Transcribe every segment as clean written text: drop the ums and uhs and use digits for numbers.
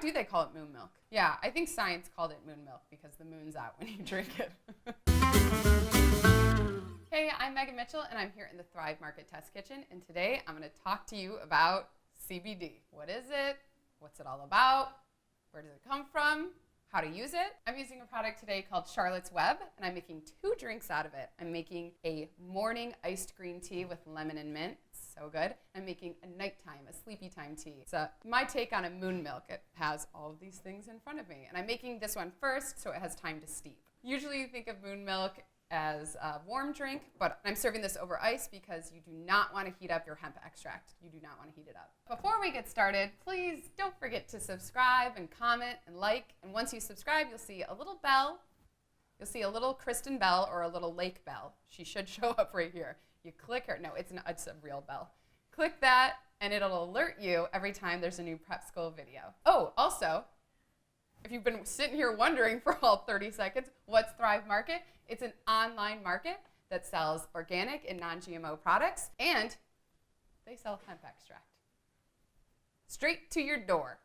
do they call it moon milk? Yeah, I think science called it moon milk because the moon's out when you drink it. Hey, I'm Megan Mitchell, and I'm here in the Thrive Market Test Kitchen, and today I'm going to talk to you about CBD. What is it? What's it all about? Where does it come from? How to use it? I'm using a product today called Charlotte's Web, and I'm making 2 drinks out of it. I'm making a morning iced green tea with lemon and mint. It's so good. I'm making a nighttime, a sleepy time tea. So my take on a moon milk, it has all of these things in front of me. And I'm making this one first so it has time to steep. Usually you think of moon milk as a warm drink, but I'm serving this over ice because you do not want to heat up your hemp extract. You do not want to heat it up. Before we get started, please don't forget to subscribe and comment and like. And once you subscribe, you'll see a little bell. You'll see a little Kristen bell or a little lake bell. She should show up right here. You click her. No, it's a real bell. Click that, and it'll alert you every time there's a new prep school video. Oh, also, if you've been sitting here wondering for all 30 seconds, what's Thrive Market? It's an online market that sells organic and non-GMO products, and they sell hemp extract. Straight to your door.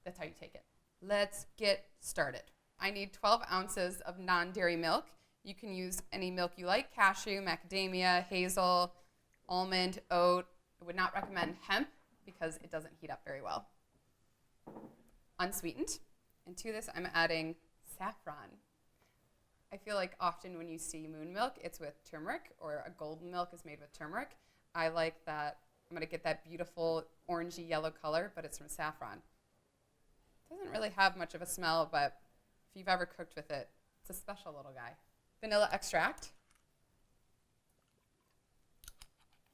That's how you take it. Let's get started. I need 12 ounces of non-dairy milk. You can use any milk you like: cashew, macadamia, hazel, almond, oat. I would not recommend hemp because it doesn't heat up very well. Unsweetened. And to this, I'm adding saffron. I feel like often when you see moon milk, it's with turmeric, or a golden milk is made with turmeric. I like that. I'm going to get that beautiful orangey yellow color, but it's from saffron. It doesn't really have much of a smell, but if you've ever cooked with it, it's a special little guy. Vanilla extract.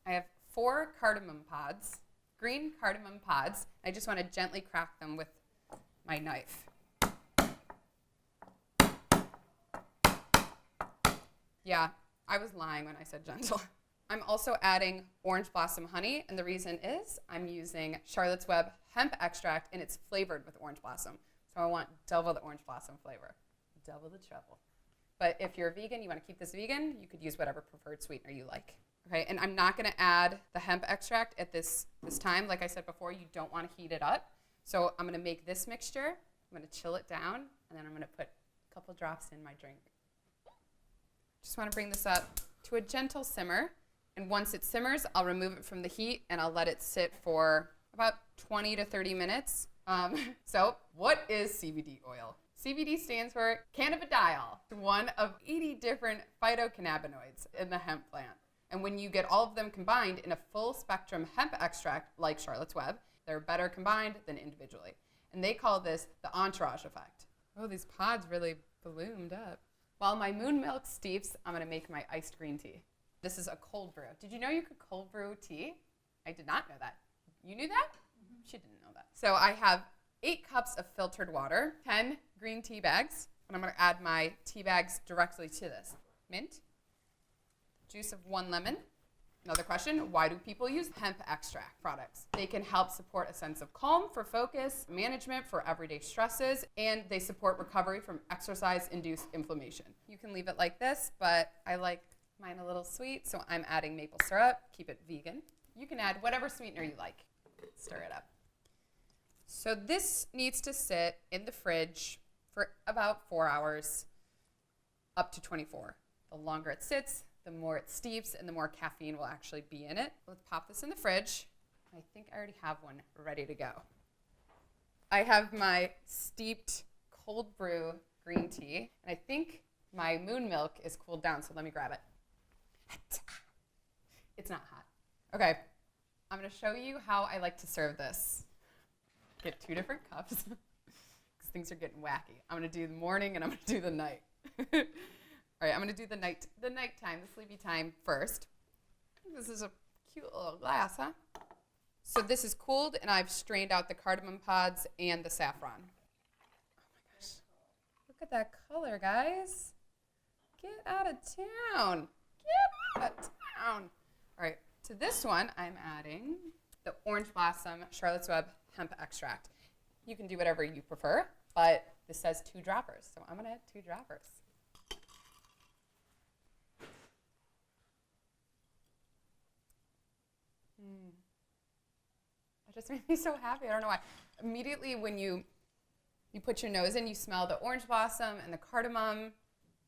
I have 4 cardamom pods, green cardamom pods. I just want to gently crack them with my knife. Yeah, I was lying when I said gentle. I'm also adding orange blossom honey, and the reason is I'm using Charlotte's Web hemp extract, and it's flavored with orange blossom. So I want double the orange blossom flavor, double the trouble. But if you're a vegan, you want to keep this vegan, you could use whatever preferred sweetener you like. Okay, and I'm not going to add the hemp extract at this time. Like I said before, you don't want to heat it up. So I'm going to make this mixture, I'm going to chill it down, and then I'm going to put a couple drops in my drink. Just want to bring this up to a gentle simmer, and once it simmers, I'll remove it from the heat and I'll let it sit for about 20 to 30 minutes. So what is CBD oil? CBD stands for cannabidiol, one of 80 different phytocannabinoids in the hemp plant. And when you get all of them combined in a full spectrum hemp extract like Charlotte's Web, they're better combined than individually. And they call this the entourage effect. Oh, these pods really ballooned up. While my moon milk steeps, I'm going to make my iced green tea. This is a cold brew. Did you know you could cold brew tea? I did not know that. You knew that? Mm-hmm. She didn't know that. So I have 8 cups of filtered water, 10 green tea bags, and I'm going to add my tea bags directly to this. Mint, juice of 1 lemon. Another question, why do people use hemp extract products? They can help support a sense of calm for focus, management for everyday stresses, and they support recovery from exercise-induced inflammation. You can leave it like this, but I like mine a little sweet, so I'm adding maple syrup. Keep it vegan. You can add whatever sweetener you like. Stir it up. So this needs to sit in the fridge for about 4 hours, up to 24. The longer it sits, the more it steeps and the more caffeine will actually be in it. Let's pop this in the fridge. I think I already have one ready to go. I have my steeped cold brew green tea, and I think my moon milk is cooled down, so let me grab it. It's not hot. Okay, I'm going to show you how I like to serve this. Get 2 different cups because things are getting wacky. I'm going to do the morning and I'm going to do the night. All right, I'm going to do the nighttime, the sleepy time first. This is a cute little glass, huh? So this is cooled, and I've strained out the cardamom pods and the saffron. Oh my gosh. Look at that color, guys. Get out of town. Get out of town. All right, to this one, I'm adding the orange blossom Charlotte's Web hemp extract. You can do whatever you prefer, but this says 2 droppers, so I'm going to add 2 droppers. It just made me so happy. I don't know why. Immediately when you put your nose in, you smell the orange blossom and the cardamom,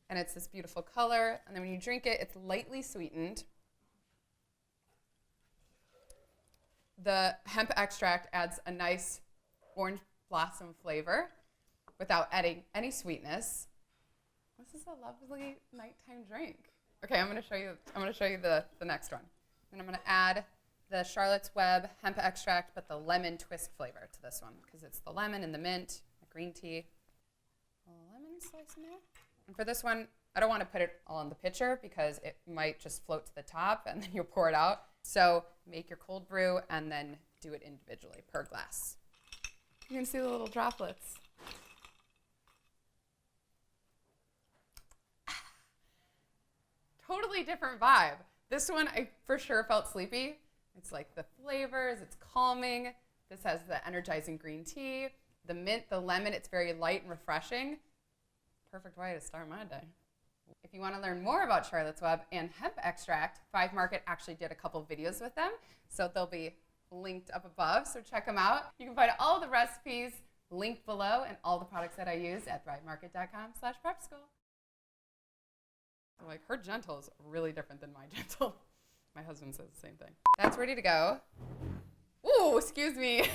and it's this beautiful color. And then when you drink it, it's lightly sweetened. The hemp extract adds a nice orange blossom flavor without adding any sweetness. This is a lovely nighttime drink. Okay, I'm going to show you the next one. And I'm going to add the Charlotte's Web hemp extract, but the lemon twist flavor to this one, because it's the lemon and the mint, the green tea. A lemon slice in there. And for this one, I don't want to put it all in the pitcher because it might just float to the top and then you'll pour it out. So make your cold brew and then do it individually per glass. You can see the little droplets. Totally different vibe. This one, I for sure felt sleepy. It's like the flavors, it's calming. This has the energizing green tea, the mint, the lemon, it's very light and refreshing. Perfect way to start my day. If you want to learn more about Charlotte's Web and hemp extract, 5 Market actually did a couple videos with them, so they'll be linked up above, so check them out. You can find all the recipes linked below and all the products that I use at thrivemarket.com/prepschool. I'm like, her gentle is really different than my gentle. My husband says the same thing. That's ready to go. Ooh, excuse me.